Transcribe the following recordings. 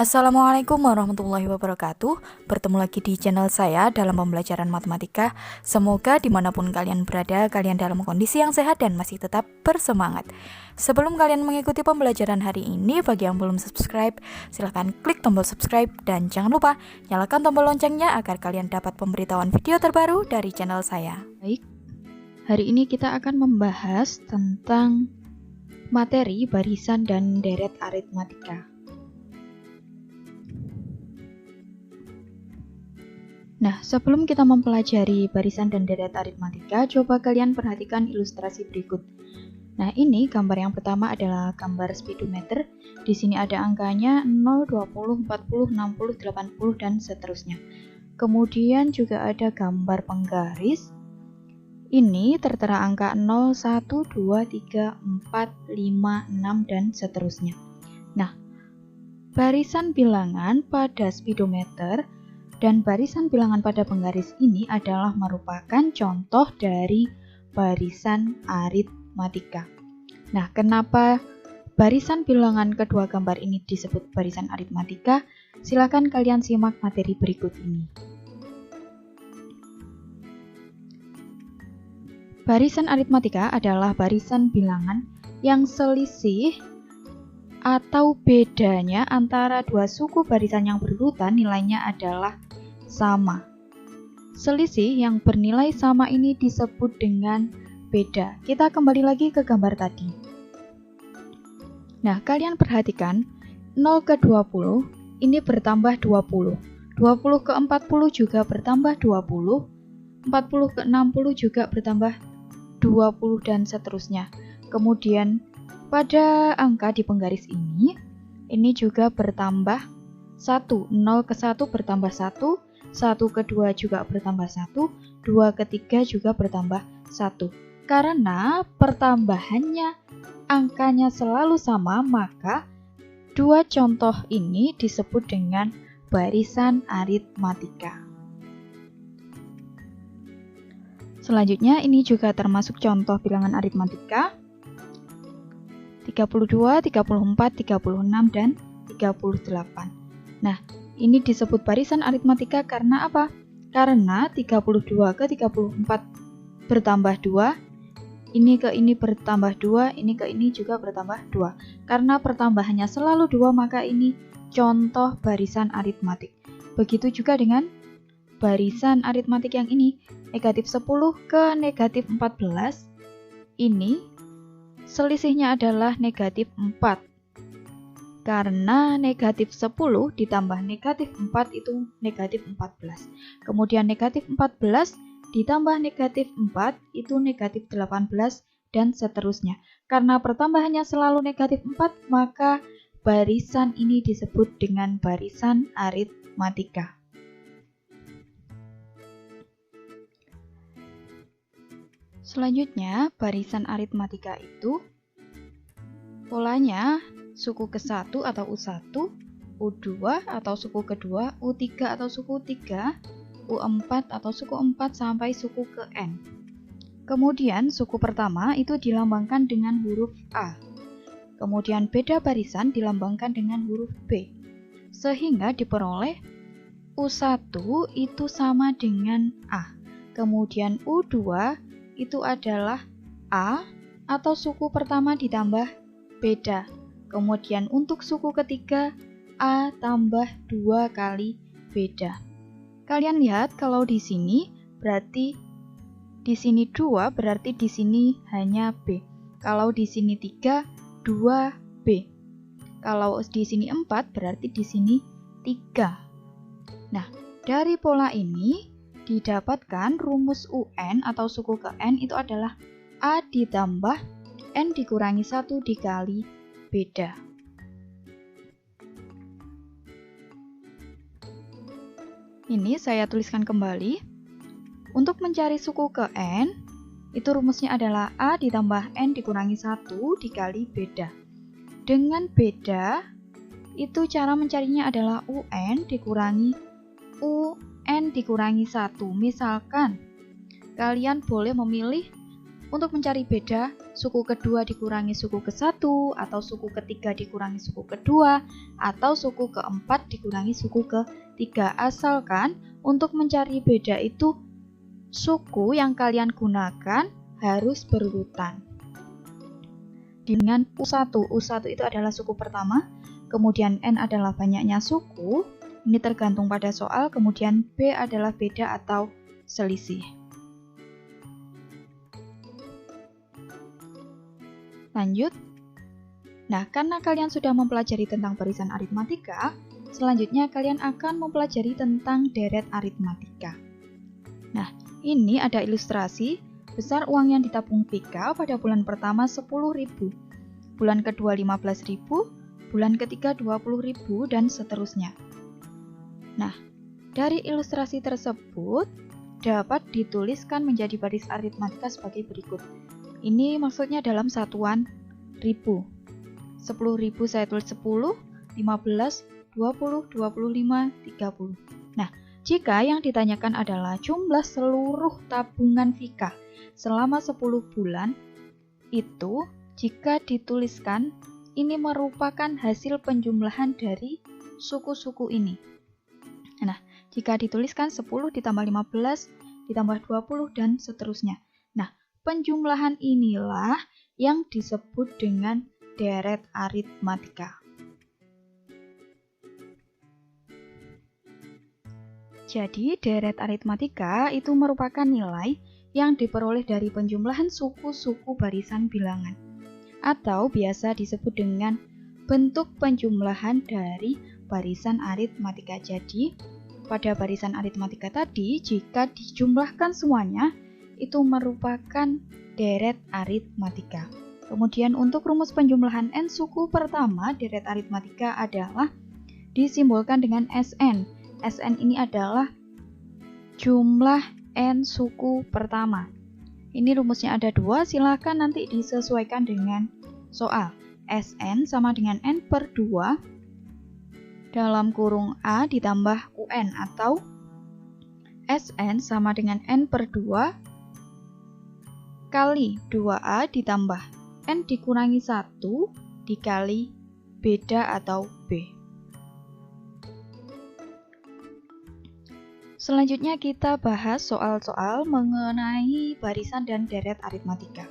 Assalamualaikum warahmatullahi wabarakatuh. Bertemu lagi di channel saya dalam pembelajaran matematika. Semoga dimanapun kalian berada, kalian dalam kondisi yang sehat dan masih tetap bersemangat. Sebelum kalian mengikuti pembelajaran hari ini, bagi yang belum subscribe, silahkan klik tombol subscribe dan jangan lupa nyalakan tombol loncengnya agar kalian dapat pemberitahuan video terbaru dari channel saya. Baik, hari ini kita akan membahas tentang materi barisan dan deret aritmatika. Nah, sebelum kita mempelajari barisan dan deret aritmatika, coba kalian perhatikan ilustrasi berikut. Nah, ini gambar yang pertama adalah gambar speedometer. Di sini ada angkanya 0, 20, 40, 60, 80, dan seterusnya. Kemudian juga ada gambar penggaris. Ini tertera angka 0, 1, 2, 3, 4, 5, 6, dan seterusnya. Nah, barisan bilangan pada speedometer dan barisan bilangan pada penggaris ini adalah merupakan contoh dari barisan aritmatika. Nah, kenapa barisan bilangan kedua gambar ini disebut barisan aritmatika? Silakan kalian simak materi berikut ini. Barisan aritmatika adalah barisan bilangan yang selisih atau bedanya antara dua suku barisan yang berurutan nilainya adalah sama. Selisih yang bernilai sama ini disebut dengan beda. Kita kembali lagi ke gambar tadi. Nah, kalian perhatikan 0 ke 20 ini bertambah 20. 20 ke 40 juga bertambah 20. 40 ke 60 juga bertambah 20 dan seterusnya. Kemudian pada angka di penggaris ini juga bertambah 1. 0 ke 1 bertambah 1. 1 ke 2 juga bertambah 1. 2 ke 3 juga bertambah 1. Karena pertambahannya angkanya selalu sama, maka dua contoh ini disebut dengan barisan aritmatika. Selanjutnya, ini juga termasuk contoh bilangan aritmatika. 32, 34, 36, dan 38. Nah, ini disebut barisan aritmatika karena apa? Karena 32 ke 34 bertambah 2, ini ke ini bertambah 2, ini ke ini juga bertambah 2. Karena pertambahannya selalu 2, maka ini contoh barisan aritmatik. Begitu juga dengan barisan aritmatik yang ini, negatif 10 ke negatif 14, ini selisihnya adalah negatif 4. Karena negatif 10 ditambah negatif 4 itu negatif 14. Kemudian negatif 14 ditambah negatif 4 itu negatif 18 dan seterusnya. Karena pertambahannya selalu negatif 4, maka barisan ini disebut dengan barisan aritmatika. Selanjutnya, barisan aritmatika itu polanya suku ke-1 atau U1, U2 atau suku kedua, U3 atau suku 3, U4 atau suku 4 sampai suku ke N. Kemudian suku pertama itu dilambangkan dengan huruf A. Kemudian beda barisan dilambangkan dengan huruf B. Sehingga diperoleh U1 itu sama dengan A. Kemudian U2 itu adalah A atau suku pertama ditambah beda. Kemudian untuk suku ketiga, A tambah 2 kali beda. Kalian lihat kalau di sini berarti di sini 2, berarti di sini hanya B. Kalau di sini 3, 2 B. Kalau di sini 4, berarti di sini 3. Nah, dari pola ini didapatkan rumus UN atau suku ke N itu adalah A ditambah N dikurangi 1 dikali beda. Ini saya tuliskan kembali. Untuk mencari suku ke N, itu rumusnya adalah A ditambah N dikurangi 1 dikali beda. Dengan beda, itu cara mencarinya adalah UN dikurangi UN dikurangi 1. Misalkan, kalian boleh memilih Untuk mencari beda, suku kedua dikurangi suku ke-1, atau suku ketiga dikurangi suku kedua, atau suku keempat dikurangi suku ke-3. Asalkan untuk mencari beda itu suku yang kalian gunakan harus berurutan. Dengan U1 itu adalah suku pertama, kemudian N adalah banyaknya suku, ini tergantung pada soal, kemudian B adalah beda atau selisih. Lanjut. Nah, karena kalian sudah mempelajari tentang barisan aritmatika, selanjutnya kalian akan mempelajari tentang deret aritmatika. Nah, ini ada ilustrasi besar uang yang ditabung Vika pada bulan pertama 10.000, bulan kedua 15.000, bulan ketiga 20.000, dan seterusnya. Nah, dari ilustrasi tersebut dapat dituliskan menjadi baris aritmatika sebagai berikut. Ini maksudnya dalam satuan ribu. 10.000 saya tulis 10, 15, 20, 25, 30. Nah, jika yang ditanyakan adalah jumlah seluruh tabungan Vika selama 10 bulan, itu jika dituliskan ini merupakan hasil penjumlahan dari suku-suku ini. Nah, jika dituliskan 10 ditambah 15 ditambah 20 dan seterusnya. Nah, penjumlahan inilah yang disebut dengan deret aritmatika. Jadi, deret aritmatika itu merupakan nilai yang diperoleh dari penjumlahan suku-suku barisan bilangan, atau biasa disebut dengan bentuk penjumlahan dari barisan aritmatika. Jadi, pada barisan aritmatika tadi, jika dijumlahkan semuanya, itu merupakan deret aritmatika. Kemudian untuk rumus penjumlahan N suku pertama deret aritmatika adalah disimbolkan dengan SN. SN ini adalah jumlah N suku pertama. Ini rumusnya ada 2, silahkan nanti disesuaikan dengan soal. SN sama dengan N per 2 dalam kurung A ditambah UN, atau SN sama dengan N per 2 kali 2A ditambah N dikurangi 1 dikali beda atau B. Selanjutnya kita bahas soal-soal mengenai barisan dan deret aritmatika.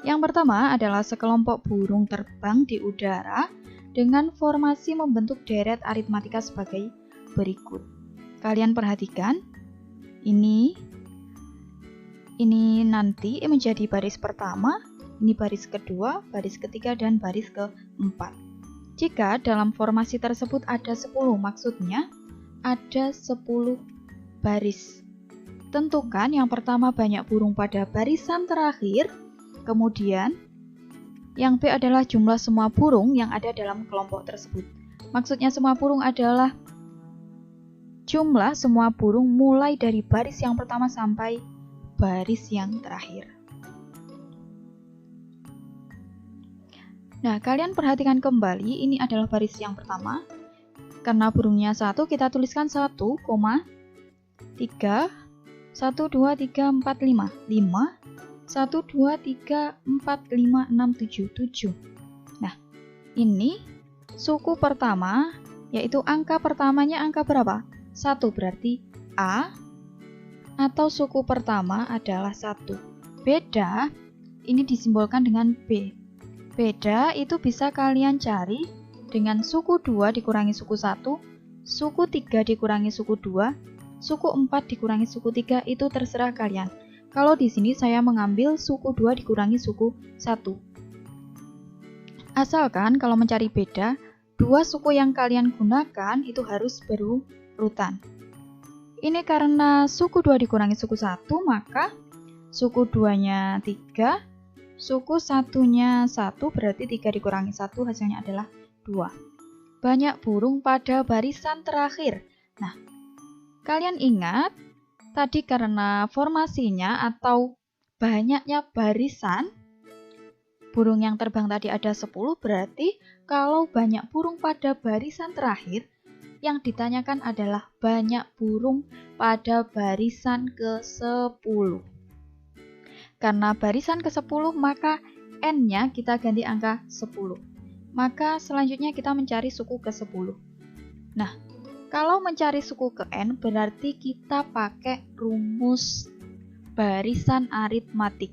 Yang pertama adalah sekelompok burung terbang di udara dengan formasi membentuk deret aritmatika sebagai berikut. Kalian perhatikan, ini nanti menjadi baris pertama, ini baris kedua, baris ketiga, dan baris keempat. Jika dalam formasi tersebut ada 10, maksudnya ada 10 baris. Tentukan yang pertama banyak burung pada barisan terakhir, kemudian yang B adalah jumlah semua burung yang ada dalam kelompok tersebut. Maksudnya semua burung adalah jumlah semua burung mulai dari baris yang pertama sampai baris yang terakhir. Nah, kalian perhatikan kembali, ini adalah baris yang pertama. Karena burungnya 1, kita tuliskan 1, 3, 1, 2, 3, 4, 5. 5, 1, 2, 3, 4, 5, 6, 7. Nah, ini suku pertama, yaitu angka pertamanya angka berapa? 1, berarti A, atau suku pertama adalah 1. Beda, ini disimbolkan dengan B. Beda itu bisa kalian cari dengan suku 2 dikurangi suku 1, suku 3 dikurangi suku 2, suku 4 dikurangi suku 3, itu terserah kalian. Kalau di sini saya mengambil suku 2 dikurangi suku 1. Asalkan kalau mencari beda, dua suku yang kalian gunakan itu harus berurutan. Ini karena suku 2 dikurangi suku 1, maka suku 2-nya 3, suku 1-nya 1, berarti 3 dikurangi 1 hasilnya adalah 2. Banyak burung pada barisan terakhir. Nah, kalian ingat, tadi karena formasinya atau banyaknya barisan, burung yang terbang tadi ada 10, berarti kalau banyak burung pada barisan terakhir, yang ditanyakan adalah banyak burung pada barisan ke-10. Karena barisan ke-10 maka N-nya kita ganti angka 10. Maka selanjutnya kita mencari suku ke-10. Nah, kalau mencari suku ke N berarti kita pakai rumus barisan aritmatik.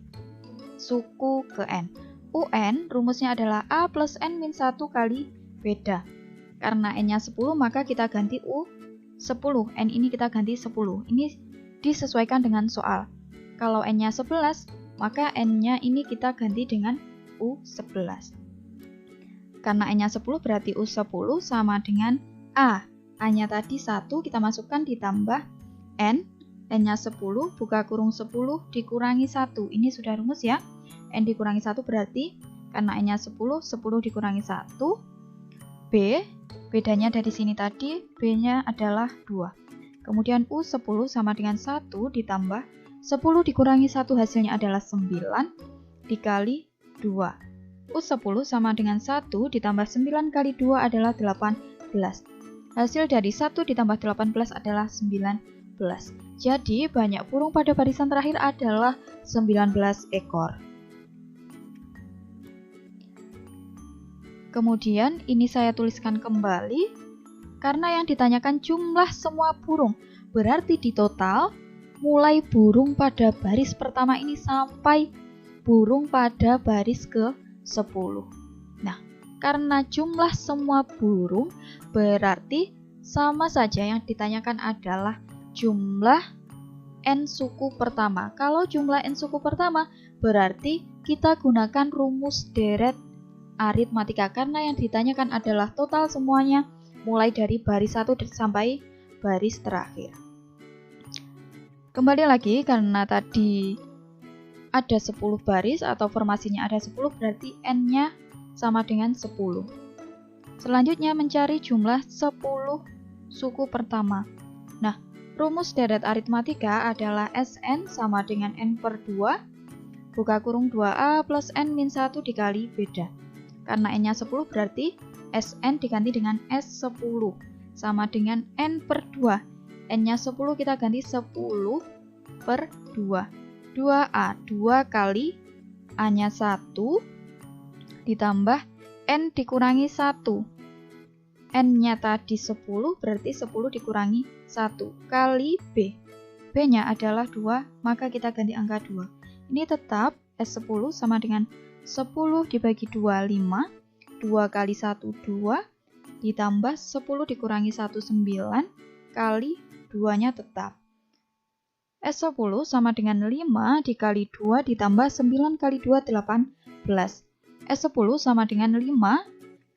Suku ke N. UN rumusnya adalah A plus N min 1 kali beda. Karena N-nya 10 maka kita ganti U10. N ini kita ganti 10. Ini disesuaikan dengan soal. Kalau N-nya 11 maka N-nya ini kita ganti dengan U11. Karena N-nya 10 berarti U10 sama dengan A. A-nya tadi 1 kita masukkan ditambah N. N-nya 10 buka kurung 10 dikurangi 1. Ini sudah rumus ya. N dikurangi 1 berarti karena N-nya 10 dikurangi 1. B, bedanya dari sini tadi, B-nya adalah 2. Kemudian U10 sama dengan 1 ditambah 10 dikurangi 1 hasilnya adalah 9 dikali 2. U10 sama dengan 1 ditambah 9 kali 2 adalah 18. Hasil dari 1 ditambah 18 adalah 19. Jadi banyak burung pada barisan terakhir adalah 19 ekor. Kemudian ini saya tuliskan kembali karena yang ditanyakan jumlah semua burung. Berarti di total mulai burung pada baris pertama ini sampai burung pada baris ke-10. Nah, karena jumlah semua burung berarti sama saja yang ditanyakan adalah jumlah N suku pertama. Kalau jumlah N suku pertama berarti kita gunakan rumus deret aritmatika karena yang ditanyakan adalah total semuanya mulai dari baris 1 sampai baris terakhir. Kembali lagi karena tadi ada 10 baris atau formasinya ada 10 berarti N-nya sama dengan 10. Selanjutnya mencari jumlah 10 suku pertama. Nah, rumus deret aritmatika adalah Sn sama dengan N per 2 buka kurung 2A plus N min 1 dikali beda. Karena N-nya 10 berarti Sn diganti dengan S10 sama dengan N per 2. N-nya 10 kita ganti 10 per 2. 2A, 2 kali A-nya 1 ditambah N dikurangi 1. N-nya tadi 10 berarti 10 dikurangi 1 kali B. B-nya adalah 2, maka kita ganti angka 2. Ini tetap S10 sama dengan 10 dibagi 2, 5. 2 kali 1, 2. Ditambah 10 dikurangi 1, 9. Kali 2-nya tetap. S10 sama dengan 5 dikali 2 ditambah 9 kali 2, 18. S10 sama dengan 5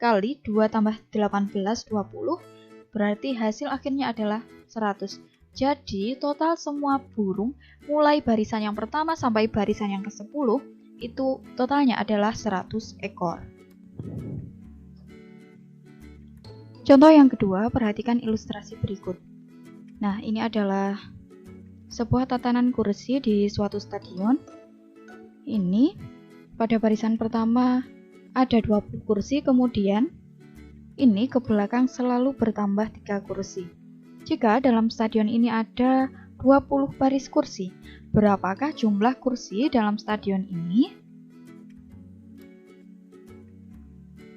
kali 2 tambah 18, 20. Berarti hasil akhirnya adalah 100. Jadi total semua burung mulai barisan yang pertama sampai barisan yang ke-10 itu totalnya adalah 100 ekor. Contoh yang kedua, perhatikan ilustrasi berikut. Nah, ini adalah sebuah tatanan kursi di suatu stadion. Ini pada barisan pertama ada 20 kursi, kemudian ini ke belakang selalu bertambah 3 kursi. Jika dalam stadion ini ada 20 baris kursi, berapakah jumlah kursi dalam stadion ini?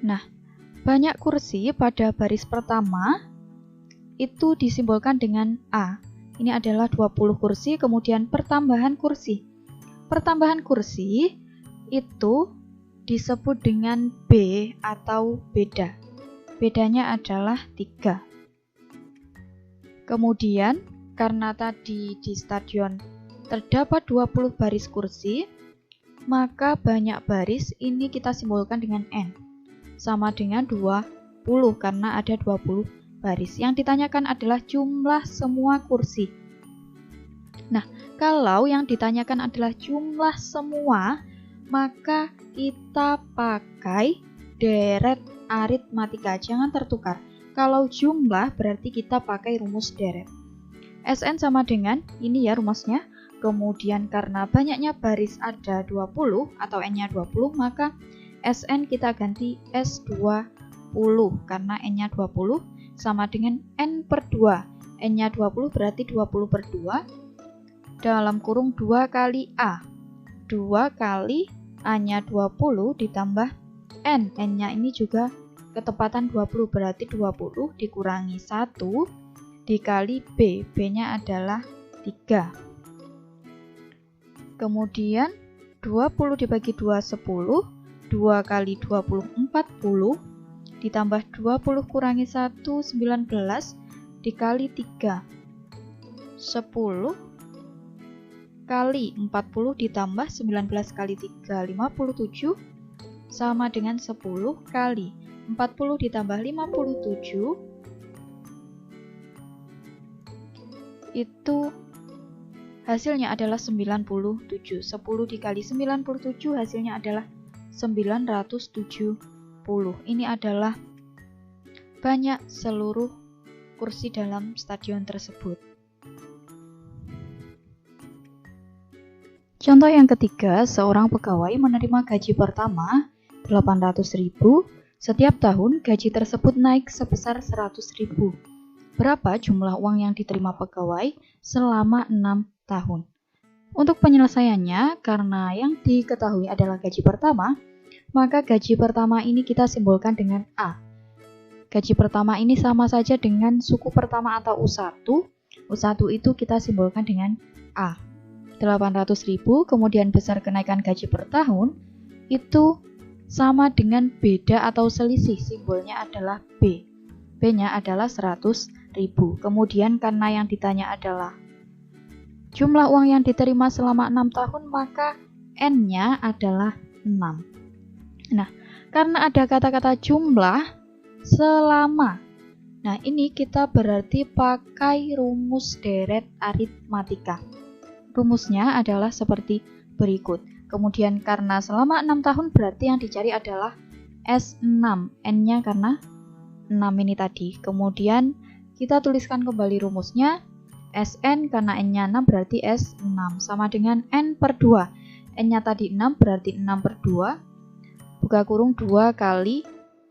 Nah, banyak kursi pada baris pertama itu disimbolkan dengan A. Ini adalah 20 kursi, kemudian pertambahan kursi. Pertambahan kursi itu disebut dengan B atau beda. Bedanya adalah 3. Kemudian, karena tadi di stadion terdapat 20 baris kursi, maka banyak baris ini kita simbolkan dengan N. Sama dengan 20 karena ada 20 baris. Yang ditanyakan adalah jumlah semua kursi. Nah, kalau yang ditanyakan adalah jumlah semua, maka kita pakai deret aritmatika. Jangan tertukar. Kalau jumlah berarti kita pakai rumus deret. Sn sama dengan, ini ya rumusnya. Kemudian karena banyaknya baris ada 20 atau N-nya 20, maka Sn kita ganti S20 karena N-nya 20 sama dengan N per 2. N-nya 20 berarti 20 per 2 dalam kurung 2 kali A. 2 kali A-nya 20 ditambah N. N-nya ini juga ketepatan 20, berarti 20 dikurangi 1 dikali B. B-nya adalah 3. Kemudian 20 dibagi 2, 10. 2 kali 20, 40. Ditambah 20 kurangi 1, 19. Dikali 3. 10 kali 40 ditambah 19 kali 3, 57. Sama dengan 10 kali 40 ditambah 57. Itu hasilnya adalah 97. 10 dikali 97 hasilnya adalah 970. Ini adalah banyak seluruh kursi dalam stadion tersebut. Contoh yang ketiga, seorang pegawai menerima gaji pertama 800.000. Setiap tahun gaji tersebut naik sebesar 100.000. Berapa jumlah uang yang diterima pegawai selama 6 tahun? Untuk penyelesaiannya, karena yang diketahui adalah gaji pertama, maka gaji pertama ini kita simbolkan dengan A. Gaji pertama ini sama saja dengan suku pertama atau U1. U1 itu kita simbolkan dengan A. 800.000, kemudian besar kenaikan gaji per tahun, itu sama dengan beda atau selisih, simbolnya adalah B. B-nya adalah 100.000. Kemudian karena yang ditanya adalah jumlah uang yang diterima selama 6 tahun, maka N-nya adalah 6. Nah, karena ada kata-kata jumlah selama. Nah, ini kita berarti pakai rumus deret aritmatika. Rumusnya adalah seperti berikut. Kemudian karena selama 6 tahun berarti yang dicari adalah S6. N-nya karena 6 ini tadi. Kemudian kita tuliskan kembali rumusnya. Sn karena N-nya 6 berarti S6. Sama dengan N per 2. N-nya tadi 6 berarti 6 per 2. Buka kurung 2 kali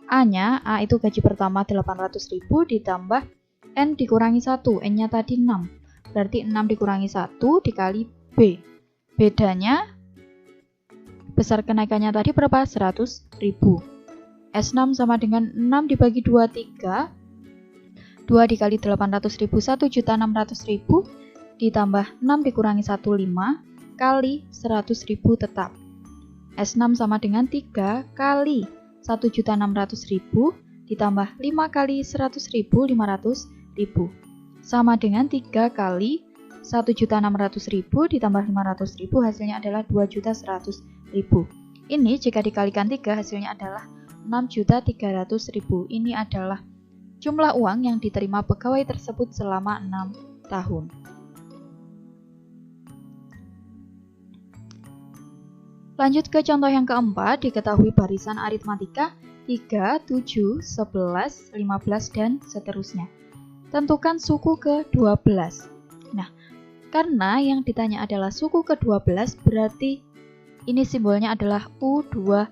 A-nya. A itu gaji pertama 800.000 ditambah N dikurangi 1. N-nya tadi 6. Berarti 6 dikurangi 1 dikali B. Bedanya besar kenaikannya tadi berapa? 100.000. S6 sama dengan 6 dibagi 2, 3. 2 dikali 800.000, 1.600.000 ditambah 6 dikurangi 1, 5 kali 100.000 tetap. S6 sama dengan 3 kali 1.600.000 ditambah 5 kali 100.000, 500.000. Sama dengan 3 kali 1.600.000 ditambah 500.000 hasilnya adalah 2.100.000. Ini jika dikalikan 3 hasilnya adalah 6.300.000. Ini adalah jumlah uang yang diterima pegawai tersebut selama 6 tahun. Lanjut ke contoh yang keempat, diketahui barisan aritmatika 3, 7, 11, 15, dan seterusnya. Tentukan suku ke-12. Nah, karena yang ditanya adalah suku ke-12, berarti ini simbolnya adalah U12.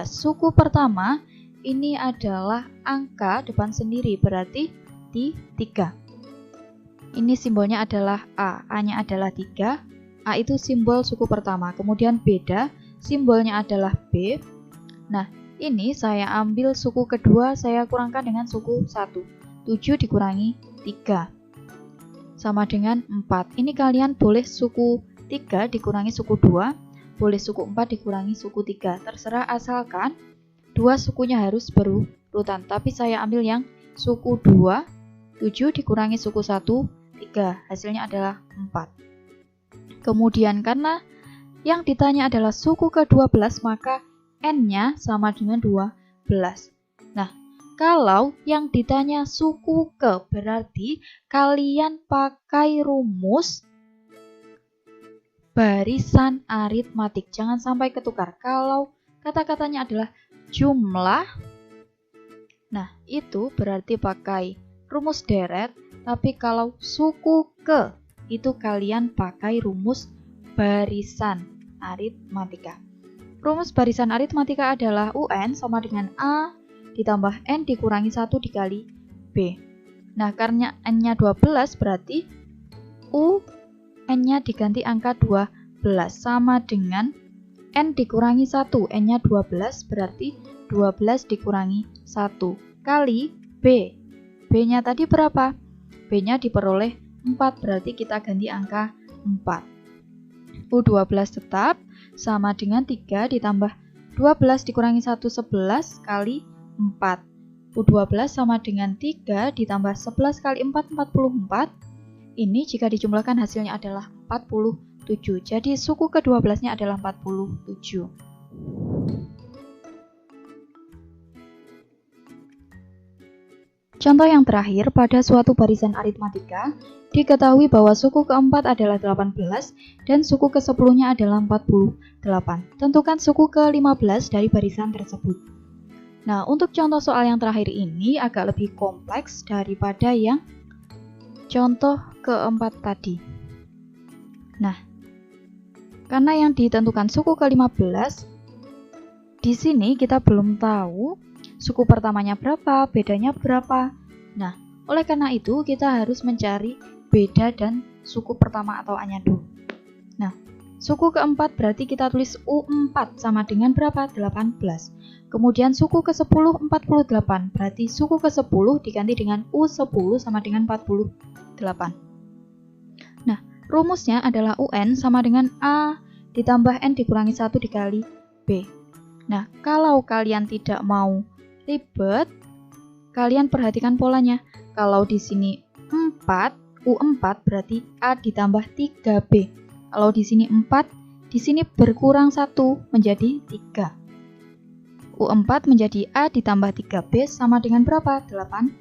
Suku pertama ini adalah angka depan sendiri, berarti di 3. Ini simbolnya adalah A. A-nya adalah 3. A itu simbol suku pertama. Kemudian beda, simbolnya adalah B. Nah, ini saya ambil suku kedua, saya kurangkan dengan suku 1. 7 dikurangi 3. Sama dengan 4. Ini kalian boleh suku 3 dikurangi suku 2. Boleh suku 4 dikurangi suku 3. Terserah asalkan dua sukunya harus berurutan. Tapi saya ambil yang suku 2. 7 dikurangi suku 1. 3. Hasilnya adalah 4. Kemudian karena yang ditanya adalah suku ke-12, maka N-nya sama dengan 12. Nah, kalau yang ditanya suku ke, berarti kalian pakai rumus barisan aritmatik. Jangan sampai ketukar. Kalau kata-katanya adalah jumlah, nah itu berarti pakai rumus deret. Tapi kalau suku ke, itu kalian pakai rumus barisan aritmatika. Rumus barisan aritmatika adalah UN sama dengan A ditambah N dikurangi 1 dikali B. Nah, karena N-nya 12 berarti U N-nya diganti angka 12 sama dengan N dikurangi 1, N-nya 12 berarti 12 dikurangi 1 kali B. B-nya tadi berapa? B-nya diperoleh 4, berarti kita ganti angka 4. U12 tetap sama dengan 3 ditambah 12 dikurangi 1, 11 kali 4. U12 sama dengan 3 ditambah 11 kali 4, 44. Ini jika dijumlahkan hasilnya adalah 47. Jadi suku ke-12-nya adalah 47. Contoh yang terakhir, pada suatu barisan aritmatika, diketahui bahwa suku keempat adalah 18 dan suku ke-10-nya adalah 48. Tentukan suku ke-15 dari barisan tersebut. Nah, untuk contoh soal yang terakhir ini agak lebih kompleks daripada yang contoh keempat tadi. Nah, karena yang ditentukan suku ke-15, di sini kita belum tahu suku pertamanya berapa, bedanya berapa. Nah, oleh karena itu kita harus mencari beda dan suku pertama atau A-nya dulu. Nah, suku keempat berarti kita tulis U4 sama dengan berapa? 18. Kemudian suku ke-10 48, berarti suku ke-10 diganti dengan U10 sama dengan 48. Nah, rumusnya adalah UN sama dengan A ditambah N dikurangi 1 dikali B. Nah, kalau kalian tidak mau ribet, kalian perhatikan polanya. Kalau di sini 4, U4 berarti A ditambah 3B. Kalau di sini 4, di sini berkurang 1 menjadi 3. U4 menjadi A ditambah 3B sama dengan berapa? 18.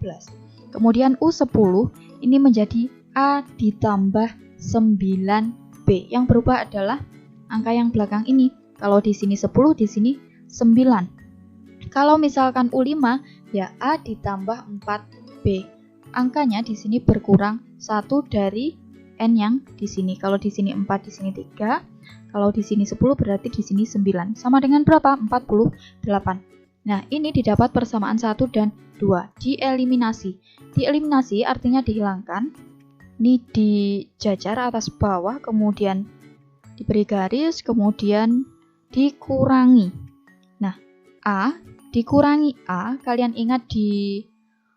Kemudian U10 ini menjadi A ditambah 9B. Yang berubah adalah angka yang belakang ini. Kalau di sini 10, di sini 9. Kalau misalkan U5, ya A ditambah 4B. Angkanya di sini berkurang 1 dari N yang di sini. Kalau di sini 4, di sini 3. Kalau di sini 10 berarti di sini 9. Sama dengan berapa? 48. Nah, ini didapat persamaan 1 dan 2. Dieliminasi. Dieliminasi artinya dihilangkan. Ini dijajar atas bawah, kemudian diberi garis, kemudian dikurangi. Nah, A dikurangi A, kalian ingat di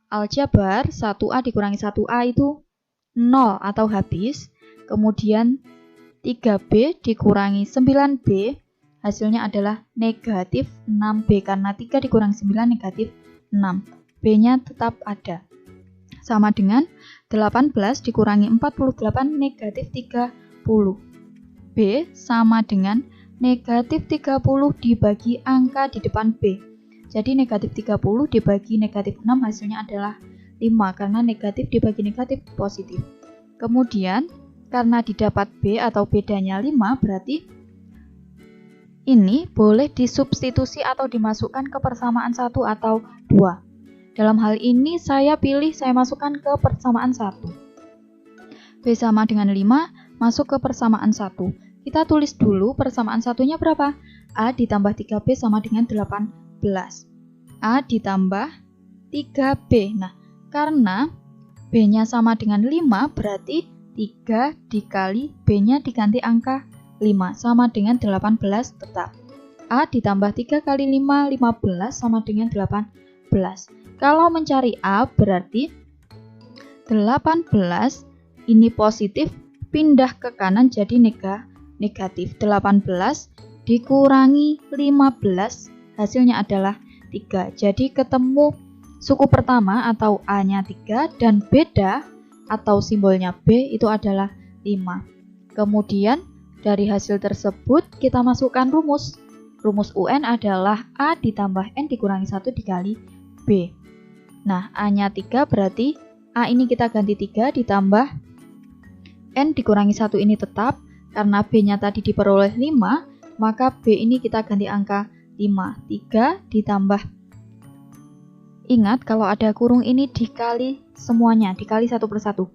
aljabar 1A dikurangi 1A itu 0 atau habis. Kemudian 3B dikurangi 9B, hasilnya adalah negatif 6B, karena 3 dikurangi 9 negatif 6. B-nya tetap ada. Sama dengan 18 dikurangi 48 negatif 30. B sama dengan negatif 30 dibagi angka di depan B. Jadi negatif 30 dibagi negatif 6 hasilnya adalah 5, karena negatif dibagi negatif positif. Kemudian karena didapat B atau bedanya 5, berarti ini boleh disubstitusi atau dimasukkan ke persamaan 1 atau 2. Dalam hal ini saya masukkan ke persamaan 1. B sama dengan 5 masuk ke persamaan 1. Kita tulis dulu persamaan satunya berapa? A ditambah 3B sama dengan 18. A ditambah 3B. Nah, karena B-nya sama dengan 5, berarti 3 dikali B-nya diganti angka 5 sama dengan 18 tetap. A ditambah 3 kali 5, 15 sama dengan 18. Kalau mencari A berarti 18 ini positif, pindah ke kanan jadi negatif. 18 dikurangi 15 hasilnya adalah 3. Jadi ketemu suku pertama atau A-nya 3 dan beda atau simbolnya B itu adalah 5. Kemudian dari hasil tersebut kita masukkan rumus. Rumus UN adalah A ditambah N dikurangi 1 dikali B. Nah, A-nya 3 berarti A ini kita ganti 3 ditambah N dikurangi 1 ini tetap. Karena B-nya tadi diperoleh 5, maka B ini kita ganti angka 5. 3 ditambah, ingat kalau ada kurung ini dikali semuanya, dikali satu persatu.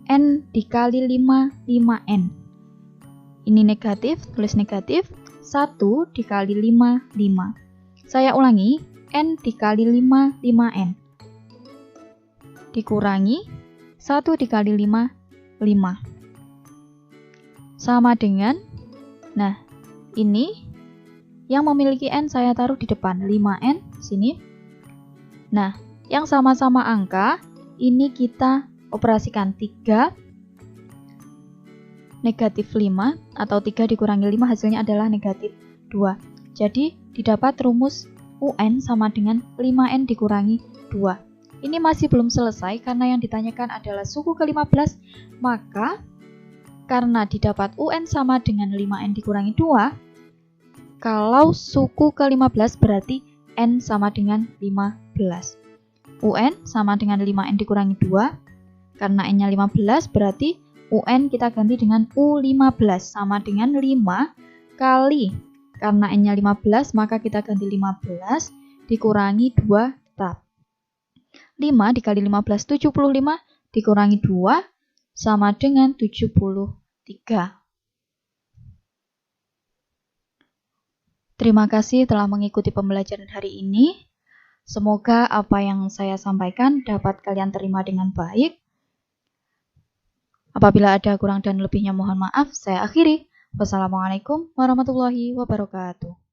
N dikali 5, 5N. Ini negatif, tulis negatif. 1 dikali 5, 5. Saya ulangi, N dikali 5, 5N. Dikurangi 1 dikali 5, 5. Sama dengan, nah ini Yang memiliki N saya taruh di depan, 5N, sini. Nah, yang sama-sama angka, ini kita operasikan 3 negatif 5, atau 3 dikurangi 5 hasilnya adalah negatif 2. Jadi, didapat rumus UN sama dengan 5N dikurangi 2. Ini masih belum selesai karena yang ditanyakan adalah suku ke-15, maka karena didapat UN sama dengan 5N dikurangi 2, kalau suku ke-15 berarti N sama dengan 15. UN sama dengan 5N dikurangi 2. Karena N-nya 15 berarti UN kita ganti dengan U15 sama dengan 5 kali. Karena N-nya 15 maka kita ganti 15 dikurangi 2 tetap. 5 dikali 15, 75 dikurangi 2 sama dengan 73. Terima kasih telah mengikuti pembelajaran hari ini. Semoga apa yang saya sampaikan dapat kalian terima dengan baik. Apabila ada kurang dan lebihnya mohon maaf, saya akhiri. Wassalamualaikum warahmatullahi wabarakatuh.